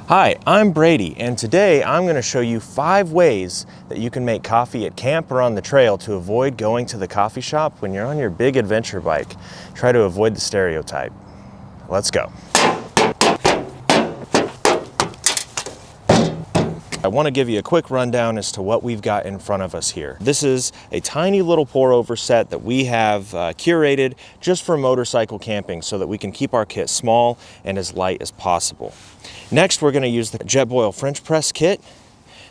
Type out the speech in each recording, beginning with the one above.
Hi, I'm Brady, and today I'm going to show you 5 ways that you can make coffee at camp or on the trail to avoid going to the coffee shop when you're on your big adventure bike. Try to avoid the stereotype. Let's go. I want to give you a quick rundown as to what we've got in front of us here. This is a tiny little pour over set that we have curated just for motorcycle camping so that we can keep our kit small and as light as possible. Next, we're going to use the Jetboil French press kit.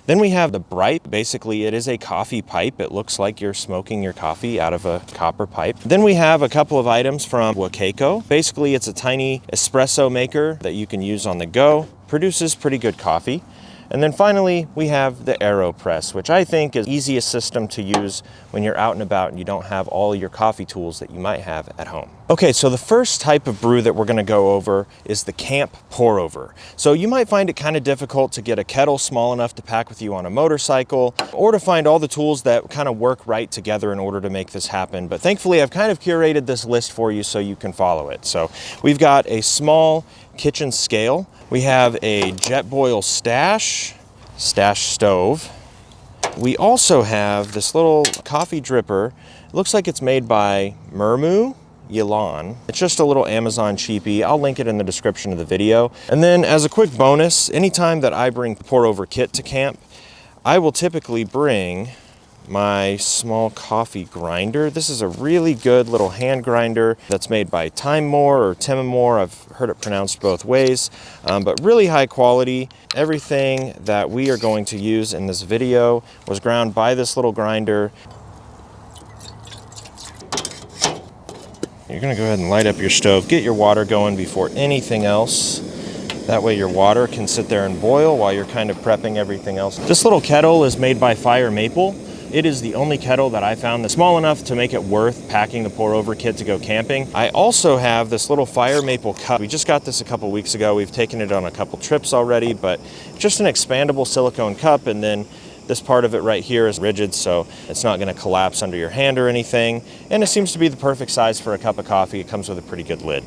Then we have the Bripe. Basically, it is a coffee pipe. It looks like you're smoking your coffee out of a copper pipe. Then we have a couple of items from Wacaco. Basically, it's a tiny espresso maker that you can use on the go. Produces pretty good coffee. And then finally, we have the Aeropress, which I think is the easiest system to use when you're out and about and you don't have all your coffee tools that you might have at home. Okay, so the first type of brew that we're gonna go over is the camp pour over. So you might find it kind of difficult to get a kettle small enough to pack with you on a motorcycle, or to find all the tools that kind of work right together in order to make this happen. But thankfully, I've kind of curated this list for you so you can follow it. So we've got a small kitchen scale. We have a Jetboil stash stove. We also have this little coffee dripper. It looks like it's made by Mermu Yilan. It's just a little Amazon cheapie. I'll link it in the description of the video. And then as a quick bonus, anytime that I bring pour over kit to camp, I will typically bring my small coffee grinder. This is a really good little hand grinder that's made by Timemore or Timemore. I've heard it pronounced both ways, but really high quality. Everything that we are going to use in this video was ground by this little grinder. You're gonna go ahead and light up your stove, get your water going before anything else. That way your water can sit there and boil while you're kind of prepping everything else. This little kettle is made by Fire Maple. It is the only kettle that I found that's small enough to make it worth packing the pour over kit to go camping. I also have this little Fire Maple cup. We just got this a couple weeks ago. We've taken it on a couple trips already, but just an expandable silicone cup, and then this part of it right here is rigid, so it's not gonna collapse under your hand or anything. And it seems to be the perfect size for a cup of coffee. It comes with a pretty good lid.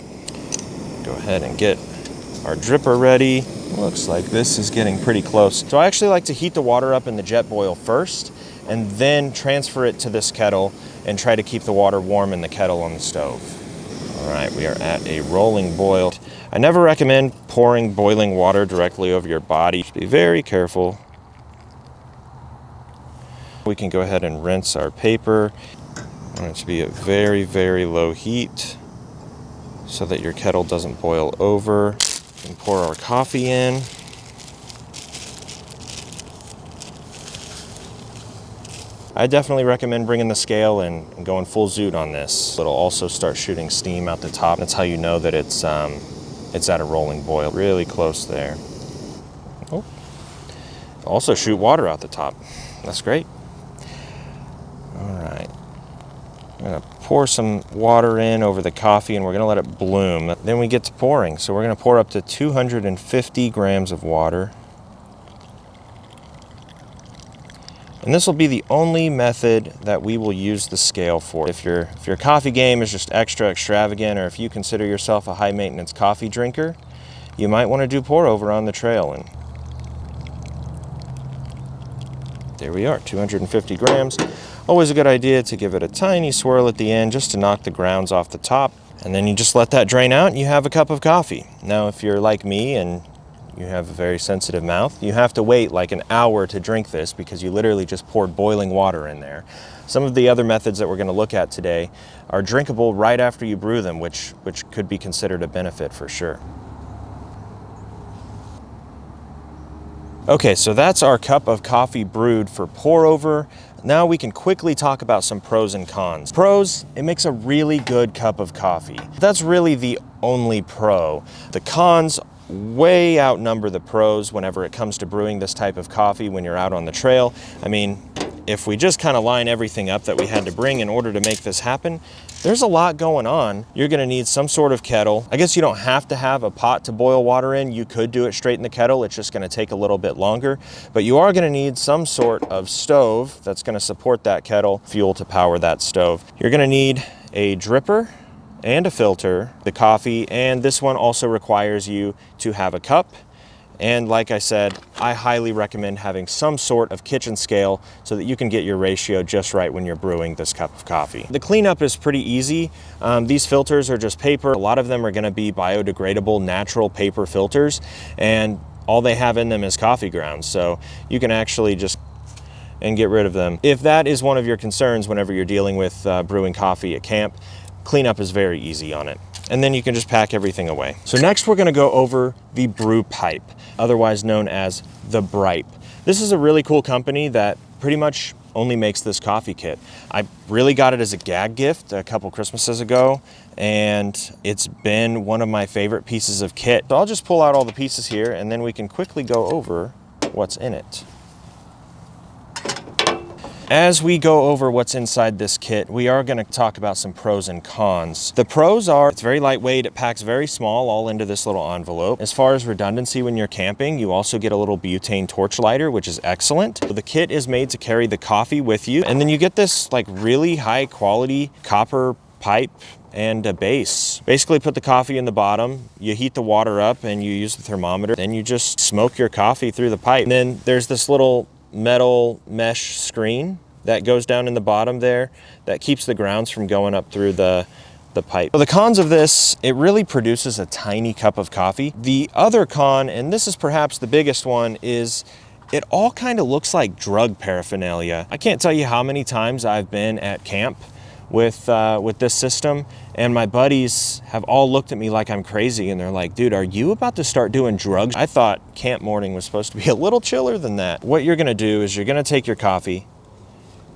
Go ahead and get our dripper ready. Looks like this is getting pretty close. So I actually like to heat the water up in the Jetboil first, and then transfer it to this kettle and try to keep the water warm in the kettle on the stove. All right, we are at a rolling boil. I never recommend pouring boiling water directly over your body. Be very careful. We can go ahead and rinse our paper. I want it to be at very, very low heat so that your kettle doesn't boil over. We can pour our coffee in. I definitely recommend bringing the scale and going full zoot on this. It'll also start shooting steam out the top. That's how you know that it's at a rolling boil. Really close there. Oh. Also shoot water out the top. That's great. All right. I'm gonna pour some water in over the coffee and we're gonna let it bloom. Then we get to pouring. So we're gonna pour up to 250 grams of water. And this will be the only method that we will use the scale for. If your coffee game is just extra extravagant, or if you consider yourself a high maintenance coffee drinker, you might want to do pour over on the trail. And there we are, 250 grams. Always a good idea to give it a tiny swirl at the end just to knock the grounds off the top. And then you just let that drain out and you have a cup of coffee. Now, if you're like me and you have a very sensitive mouth, you have to wait like an hour to drink this because you literally just poured boiling water in there. Some of the other methods that we're going to look at today are drinkable right after you brew them, which could be considered a benefit for sure. Okay, so that's our cup of coffee brewed for pour over. Now we can quickly talk about some pros and cons. Pros, it makes a really good cup of coffee. That's really the only pro. The cons way outnumber the pros whenever it comes to brewing this type of coffee when you're out on the trail. I mean, if we just kind of line everything up that we had to bring in order to make this happen, there's a lot going on. You're gonna need some sort of kettle. I guess you don't have to have a pot to boil water in. You could do it straight in the kettle. It's just gonna take a little bit longer, but you are gonna need some sort of stove that's gonna support that kettle, fuel to power that stove. You're gonna need a dripper and a filter, the coffee, and this one also requires you to have a cup And like I said, I highly recommend having some sort of kitchen scale so that you can get your ratio just right when you're brewing this cup of coffee. The cleanup is pretty easy. These filters are just paper. A lot of them are going to be biodegradable, natural paper filters, and all they have in them is coffee grounds. So you can actually just get rid of them. If that is one of your concerns whenever you're dealing with brewing coffee at camp, cleanup is very easy on it. And then you can just pack everything away. So next we're gonna go over the Brew pipe, otherwise known as the Bripe. This is a really cool company that pretty much only makes this coffee kit. I really got it as a gag gift a couple Christmases ago, and it's been one of my favorite pieces of kit. So I'll just pull out all the pieces here and then we can quickly go over what's in it. As we go over what's inside this kit, we are going to talk about some pros and cons. The pros are it's very lightweight, it packs very small all into this little envelope. As far as redundancy when you're camping, you also get a little butane torch lighter, which is excellent. The kit is made to carry the coffee with you, and then you get this like really high quality copper pipe and a base. Basically put the coffee in the bottom, you heat the water up and you use the thermometer, then you just smoke your coffee through the pipe. And then there's this little metal mesh screen that goes down in the bottom there that keeps the grounds from going up through the pipe. So the cons of this, it really produces a tiny cup of coffee. The other con, and this is perhaps the biggest one, is it all kind of looks like drug paraphernalia. I can't tell you how many times I've been at camp with this system, and my buddies have all looked at me like I'm crazy, and they're like, dude, are you about to start doing drugs? I thought camp morning was supposed to be a little chiller than that. What you're gonna do is you're gonna take your coffee,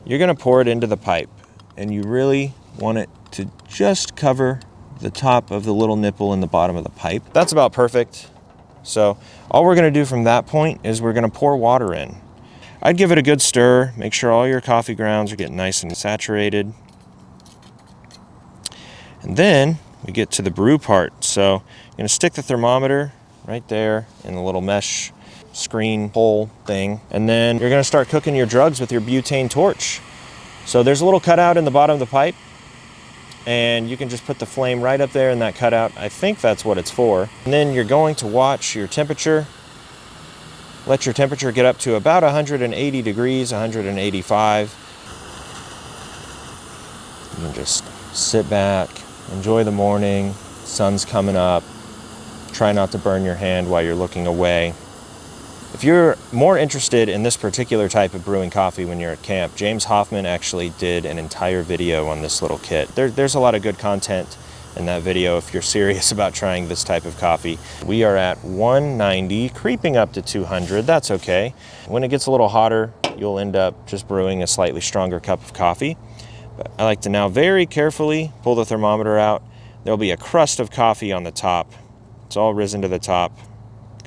you're gonna pour it into the pipe, and you really want it to just cover the top of the little nipple in the bottom of the pipe. That's about perfect. So all we're gonna do from that point is we're gonna pour water in. I'd give it a good stir, make sure all your coffee grounds are getting nice and saturated. And then we get to the brew part. So you're gonna stick the thermometer right there in the little mesh screen hole thing. And then you're gonna start cooking your drugs with your butane torch. So there's a little cutout in the bottom of the pipe, and you can just put the flame right up there in that cutout. I think that's what it's for. And then you're going to watch your temperature. Let your temperature get up to about 180 degrees, 185. You can just sit back, enjoy the morning, sun's coming up. Try not to burn your hand while you're looking away. If you're more interested in this particular type of brewing coffee when you're at camp, James Hoffman actually did an entire video on this little kit. There's a lot of good content in that video if you're serious about trying this type of coffee. We are at 190, creeping up to 200, that's okay. When it gets a little hotter, you'll end up just brewing a slightly stronger cup of coffee. But I like to now very carefully pull the thermometer out. There'll be a crust of coffee on the top. It's all risen to the top,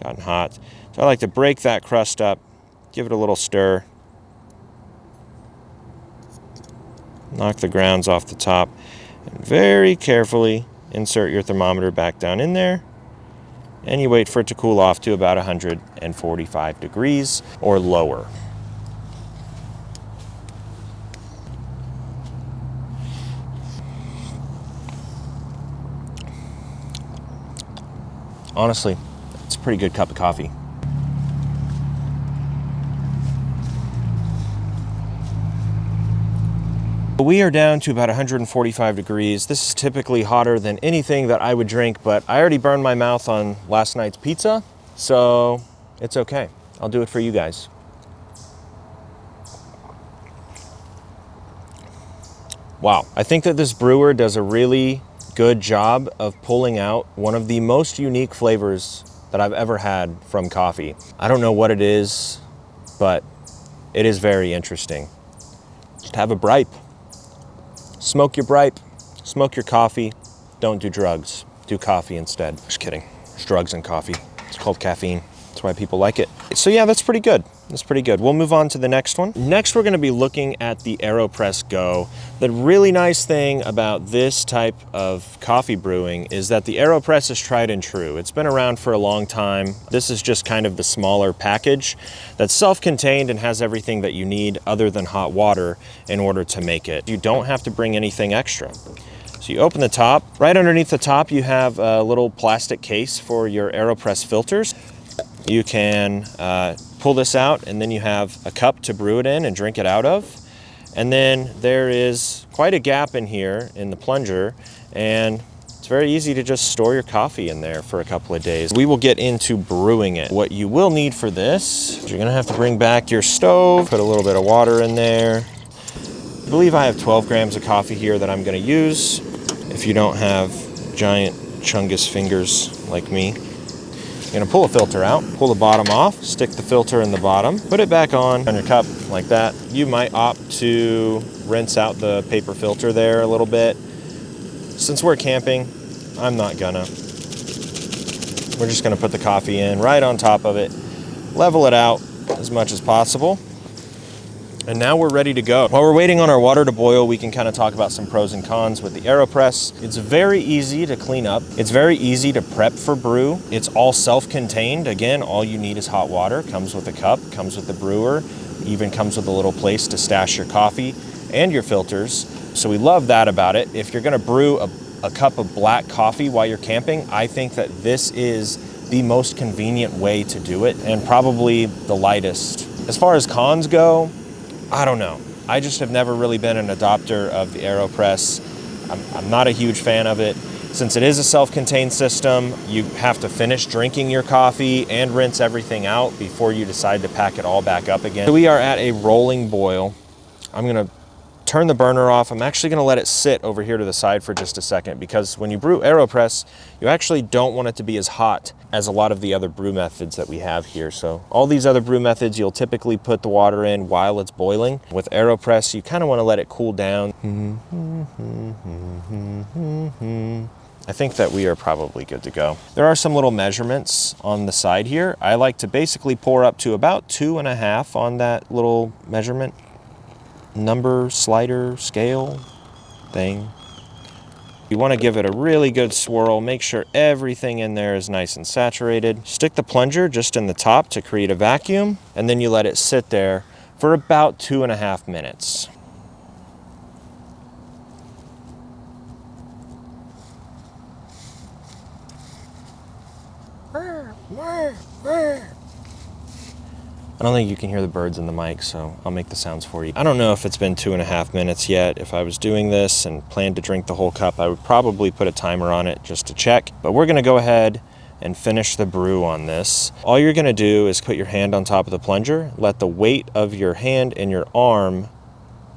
gotten hot. So I like to break that crust up, give it a little stir, knock the grounds off the top, and very carefully insert your thermometer back down in there, and you wait for it to cool off to about 145 degrees or lower. Honestly, it's a pretty good cup of coffee. We are down to about 145 degrees. This is typically hotter than anything that I would drink, but I already burned my mouth on last night's pizza, so it's okay. I'll do it for you guys. Wow, I think that this brewer does a really good job of pulling out one of the most unique flavors that I've ever had from coffee. I don't know what it is, but it is very interesting. Just have a Bripe. Smoke your Bripe, smoke your coffee, don't do drugs, do coffee instead. Just kidding, it's drugs and coffee. It's called caffeine, that's why people like it. So yeah, that's pretty good. That's pretty good. We'll move on to the next one. Next, we're gonna be looking at the Aeropress Go. The really nice thing about this type of coffee brewing is that the Aeropress is tried and true. It's been around for a long time. This is just kind of the smaller package that's self-contained and has everything that you need other than hot water in order to make it. You don't have to bring anything extra. So you open the top. Right underneath the top, you have a little plastic case for your Aeropress filters. You can pull this out, and then you have a cup to brew it in and drink it out of. And then there is quite a gap in here in the plunger, and it's very easy to just store your coffee in there for a couple of days. We will get into brewing it. What you will need for this is you're gonna have to bring back your stove, put a little bit of water in there. I believe I have 12 grams of coffee here that I'm gonna use. If you don't have giant chungus fingers like me, you're gonna pull a filter out, pull the bottom off, stick the filter in the bottom, put it back on your cup like that. You might opt to rinse out the paper filter there a little bit. Since we're camping, I'm not gonna. We're just gonna put the coffee in right on top of it, level it out as much as possible. And now we're ready to go. While we're waiting on our water to boil, we can kind of talk about some pros and cons with the Aeropress. It's very easy to clean up. It's very easy to prep for brew. It's all self-contained. Again, all you need is hot water. Comes with a cup, comes with the brewer, even comes with a little place to stash your coffee and your filters. So we love that about it. If you're gonna brew a cup of black coffee while you're camping, I think that this is the most convenient way to do it, and probably the lightest. As far as cons go, I don't know. I just have never really been an adopter of the Aeropress. I'm not a huge fan of it. Since it is a self-contained system, you have to finish drinking your coffee and rinse everything out before you decide to pack it all back up again. So we are at a rolling boil. I'm gonna turn the burner off. I'm actually gonna let it sit over here to the side for just a second, because when you brew Aeropress, you actually don't want it to be as hot as a lot of the other brew methods that we have here. So all these other brew methods, you'll typically put the water in while it's boiling. With Aeropress, you kind of want to let it cool down. I think that we are probably good to go. There are some little measurements on the side here. I like to basically pour up to about 2.5 on that little measurement number slider scale thing. You want to give it a really good swirl. Make sure everything in there is nice and saturated. Stick the plunger just in the top to create a vacuum, and then you let it sit there for about 2.5 minutes. I don't think you can hear the birds in the mic, so I'll make the sounds for you. I don't know if it's been 2.5 minutes yet. If I was doing this and planned to drink the whole cup, I would probably put a timer on it just to check. But we're gonna go ahead and finish the brew on this. All you're gonna do is put your hand on top of the plunger, let the weight of your hand and your arm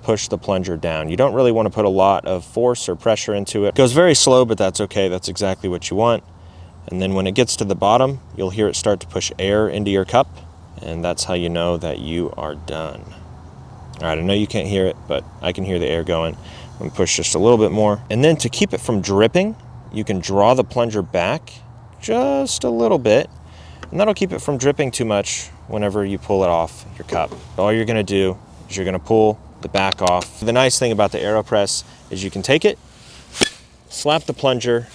push the plunger down. You don't really wanna put a lot of force or pressure into it. It goes very slow, but that's okay. That's exactly what you want. And then when it gets to the bottom, you'll hear it start to push air into your cup. And that's how you know that you are done. All right, I know you can't hear it, but I can hear the air going. I'm gonna push just a little bit more. And then to keep it from dripping, you can draw the plunger back just a little bit, and that'll keep it from dripping too much whenever you pull it off your cup. All you're gonna do is you're gonna pull the back off. The nice thing about the Aeropress is you can take it, slap the plunger,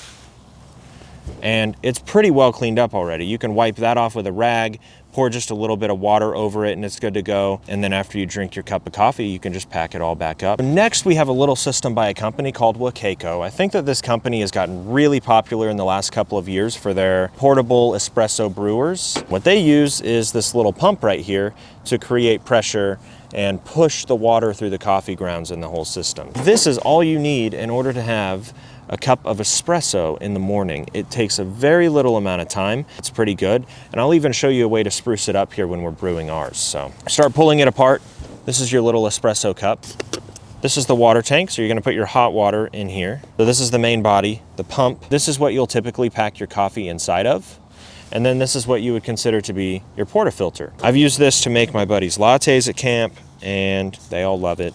and it's pretty well cleaned up already. You can wipe that off with a rag, pour just a little bit of water over it, and it's good to go. And then after you drink your cup of coffee, you can just pack it all back up. Next, we have a little system by a company called Wacaco. I think that this company has gotten really popular in the last couple of years for their portable espresso brewers. What they use is this little pump right here to create pressure and push the water through the coffee grounds in the whole system. This is all you need in order to have a cup of espresso in the morning. It takes a very little amount of time. It's pretty good. And I'll even show you a way to spruce it up here when we're brewing ours. So start pulling it apart. This is your little espresso cup. This is the water tank, so you're gonna put your hot water in here. So this is the main body, the pump. This is what you'll typically pack your coffee inside of. And then this is what you would consider to be your portafilter. I've used this to make my buddies lattes at camp, and they all love it.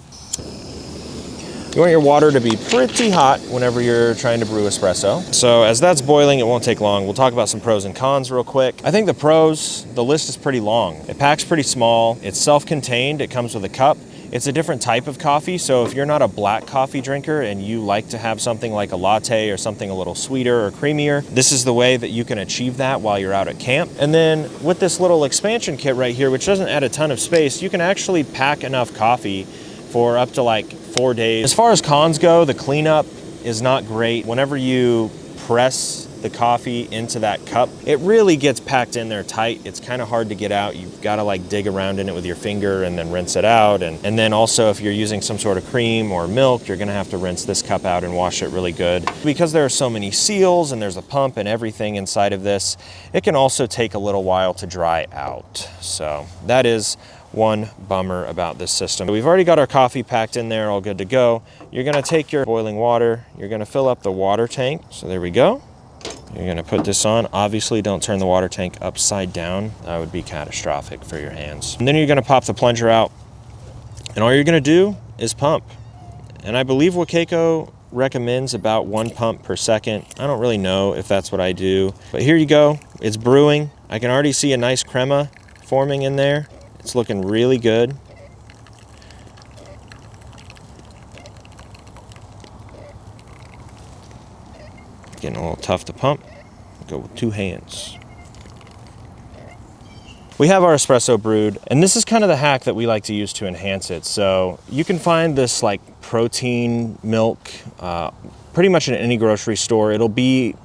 You want your water to be pretty hot whenever you're trying to brew espresso. So as that's boiling, it won't take long. We'll talk about some pros and cons real quick. I think the pros, the list is pretty long. It packs pretty small. It's self-contained. It comes with a cup. It's a different type of coffee, so if you're not a black coffee drinker and you like to have something like a latte or something a little sweeter or creamier, this is the way that you can achieve that while you're out at camp. And then with this little expansion kit right here, which doesn't add a ton of space, you can actually pack enough coffee for up to like 4 days. As far as cons go, the cleanup is not great. Whenever you press the coffee into that cup, it really gets packed in there tight. It's kind of hard to get out. You've got to like dig around in it with your finger and then rinse it out. And then also if you're using some sort of cream or milk, you're gonna have to rinse this cup out and wash it really good. Because there are so many seals and there's a pump and everything inside of this, it can also take a little while to dry out. So that is one bummer about this system. We've already got our coffee packed in there, all good to go. You're gonna take your boiling water, you're gonna fill up the water tank. So there we go. You're gonna put this on. Obviously don't turn the water tank upside down. That would be catastrophic for your hands. And then you're gonna pop the plunger out, and all you're gonna do is pump. And I believe Wacaco recommends about 1 pump per second. I don't really know if that's what I do, but here you go. It's brewing. I can already see a nice crema forming in there. It's looking really good. Getting a little tough to pump. Go with 2 hands. We have our espresso brewed, and this is kind of the hack that we like to use to enhance it. So you can find this like protein milk pretty much in any grocery store. It'll be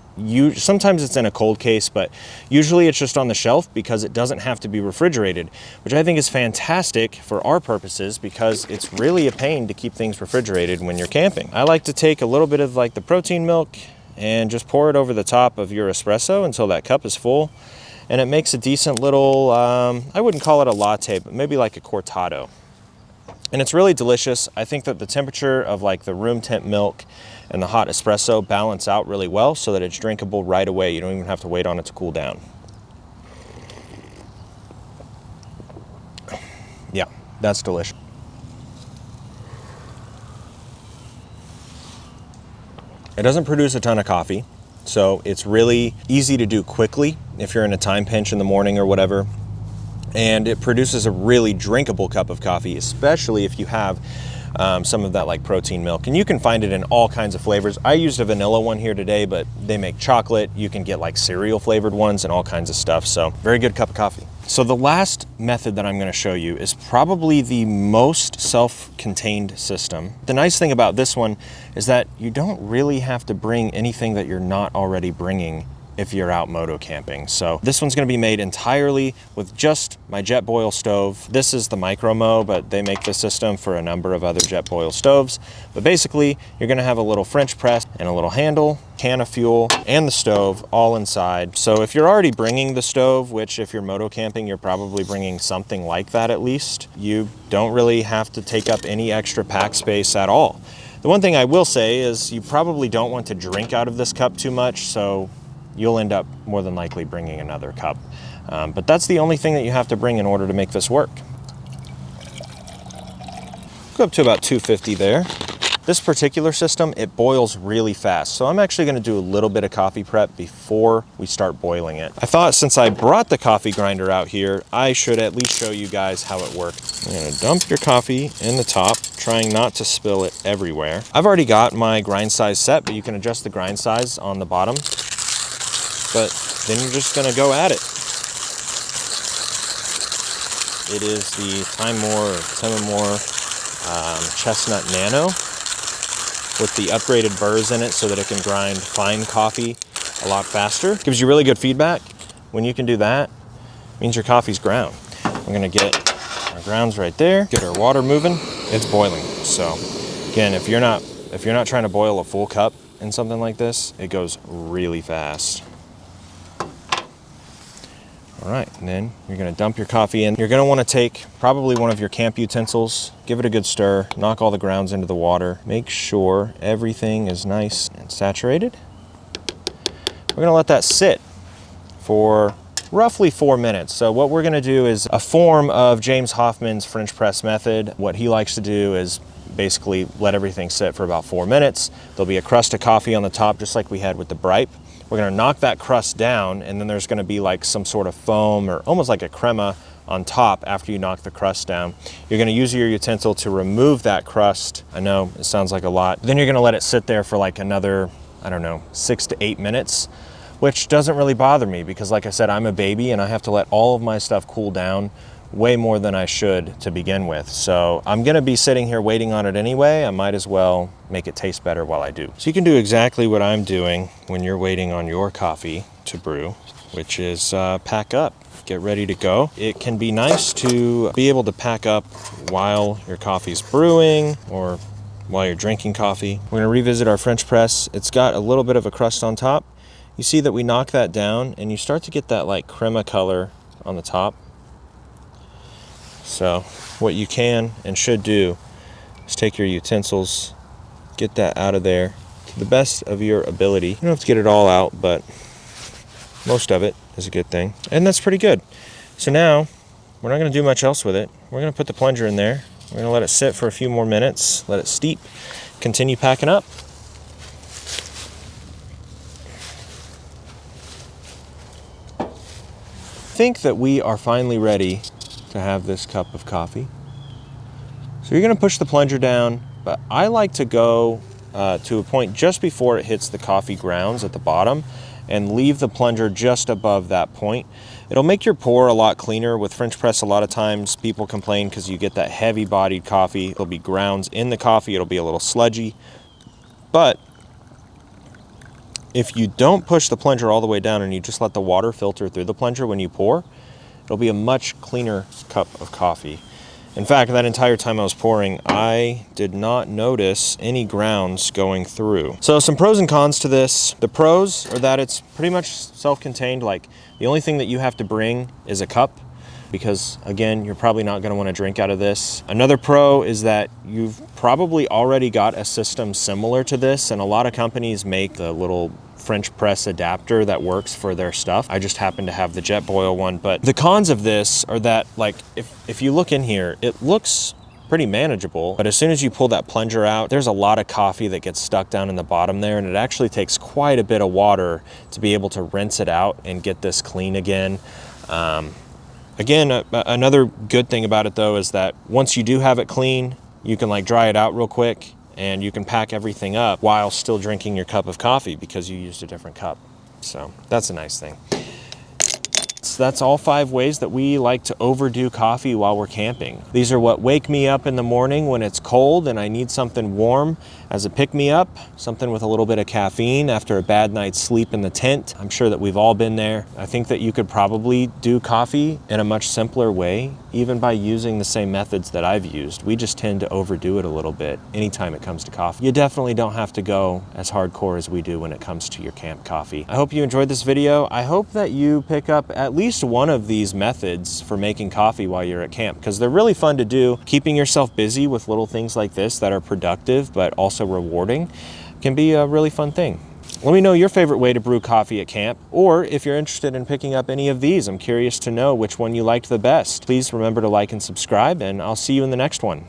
sometimes it's in a cold case, but usually it's just on the shelf because it doesn't have to be refrigerated, which I think is fantastic for our purposes because it's really a pain to keep things refrigerated when you're camping. I like to take a little bit of like the protein milk and just pour it over the top of your espresso until that cup is full, and it makes a decent little, I wouldn't call it a latte, but maybe like a cortado. And it's really delicious. I think that the temperature of like the room temp milk and the hot espresso balance out really well so that it's drinkable right away. You don't even have to wait on it to cool down. Yeah, that's delicious. It doesn't produce a ton of coffee, so it's really easy to do quickly if you're in a time pinch in the morning or whatever. And it produces a really drinkable cup of coffee, especially if you have some of that like protein milk. And you can find it in all kinds of flavors. I used a vanilla one here today, but they make chocolate. You can get like cereal flavored ones and all kinds of stuff. So very good cup of coffee. So the last method that I'm going to show you is probably the most self-contained system. The nice thing about this one is that you don't really have to bring anything that you're not already bringing if you're out moto camping. So this one's gonna be made entirely with just my Jetboil stove. This is the Micro-Mo, but they make the system for a number of other Jetboil stoves. But basically, you're gonna have a little French press and a little handle, can of fuel, and the stove all inside. So if you're already bringing the stove, which if you're moto camping, you're probably bringing something like that at least, you don't really have to take up any extra pack space at all. The one thing I will say is you probably don't want to drink out of this cup too much, so you'll end up more than likely bringing another cup. But that's the only thing that you have to bring in order to make this work. Go up to about 250 there. This particular system, it boils really fast. So I'm actually gonna do a little bit of coffee prep before we start boiling it. I thought since I brought the coffee grinder out here, I should at least show you guys how it works. You're gonna dump your coffee in the top, trying not to spill it everywhere. I've already got my grind size set, but you can adjust the grind size on the bottom. But then you're just gonna go at it. It is the Timemore Chestnut Nano with the upgraded burrs in it so that it can grind fine coffee a lot faster. Gives you really good feedback. When you can do that, it means your coffee's ground. We're gonna get our grounds right there, get our water moving. It's boiling. So again, if you're not trying to boil a full cup in something like this, it goes really fast. All right, and then you're gonna dump your coffee in. You're gonna wanna take probably one of your camp utensils, give it a good stir, knock all the grounds into the water, make sure everything is nice and saturated. We're gonna let that sit for roughly 4 minutes. So what we're gonna do is a form of James Hoffman's French press method. What he likes to do is basically let everything sit for about 4 minutes. There'll be a crust of coffee on the top, just like we had with the Bripe. We're gonna knock that crust down, and then there's gonna be like some sort of foam or almost like a crema on top after you knock the crust down. You're gonna use your utensil to remove that crust. I know it sounds like a lot. Then you're gonna let it sit there for like another, I don't know, 6 to 8 minutes, which doesn't really bother me because like I said, I'm a baby and I have to let all of my stuff cool down way more than I should to begin with. So I'm gonna be sitting here waiting on it anyway. I might as well make it taste better while I do. So you can do exactly what I'm doing when you're waiting on your coffee to brew, which is pack up, get ready to go. It can be nice to be able to pack up while your coffee's brewing or while you're drinking coffee. We're gonna revisit our French press. It's got a little bit of a crust on top. You see that we knock that down and you start to get that like crema color on the top. So what you can and should do is take your utensils, get that out of there to the best of your ability. You don't have to get it all out, but most of it is a good thing. And that's pretty good. So now we're not gonna do much else with it. We're gonna put the plunger in there. We're gonna let it sit for a few more minutes, let it steep, continue packing up. I think that we are finally ready to have this cup of coffee. So you're gonna push the plunger down, but I like to go to a point just before it hits the coffee grounds at the bottom and leave the plunger just above that point. It'll make your pour a lot cleaner. With French press, a lot of times people complain because you get that heavy bodied coffee. There'll be grounds in the coffee, it'll be a little sludgy. But if you don't push the plunger all the way down and you just let the water filter through the plunger when you pour, it'll be a much cleaner cup of coffee. In fact, that entire time I was pouring, I did not notice any grounds going through. So some pros and cons to this. The pros are that it's pretty much self-contained. Like the only thing that you have to bring is a cup, because again, you're probably not gonna wanna drink out of this. Another pro is that you've probably already got a system similar to this, and a lot of companies make the little French press adapter that works for their stuff. I just happen to have the Jetboil one. But the cons of this are that, like, if you look in here, it looks pretty manageable, but as soon as you pull that plunger out, there's a lot of coffee that gets stuck down in the bottom there, and it actually takes quite a bit of water to be able to rinse it out and get this clean again. Again, another good thing about it though is that once you do have it clean, you can like dry it out real quick and you can pack everything up while still drinking your cup of coffee because you used a different cup. So that's a nice thing. So that's all 5 ways that we like to overdo coffee while we're camping. These are what wake me up in the morning when it's cold and I need something warm as a pick-me-up, something with a little bit of caffeine after a bad night's sleep in the tent. I'm sure that we've all been there. I think that you could probably do coffee in a much simpler way, even by using the same methods that I've used. We just tend to overdo it a little bit anytime it comes to coffee. You definitely don't have to go as hardcore as we do when it comes to your camp coffee. I hope you enjoyed this video. I hope that you pick up at least one of these methods for making coffee while you're at camp, because they're really fun to do. Keeping yourself busy with little things like this that are productive but also rewarding can be a really fun thing. Let me know your favorite way to brew coffee at camp, or if you're interested in picking up any of these. I'm curious to know which one you liked the best. Please remember to like and subscribe, and I'll see you in the next one.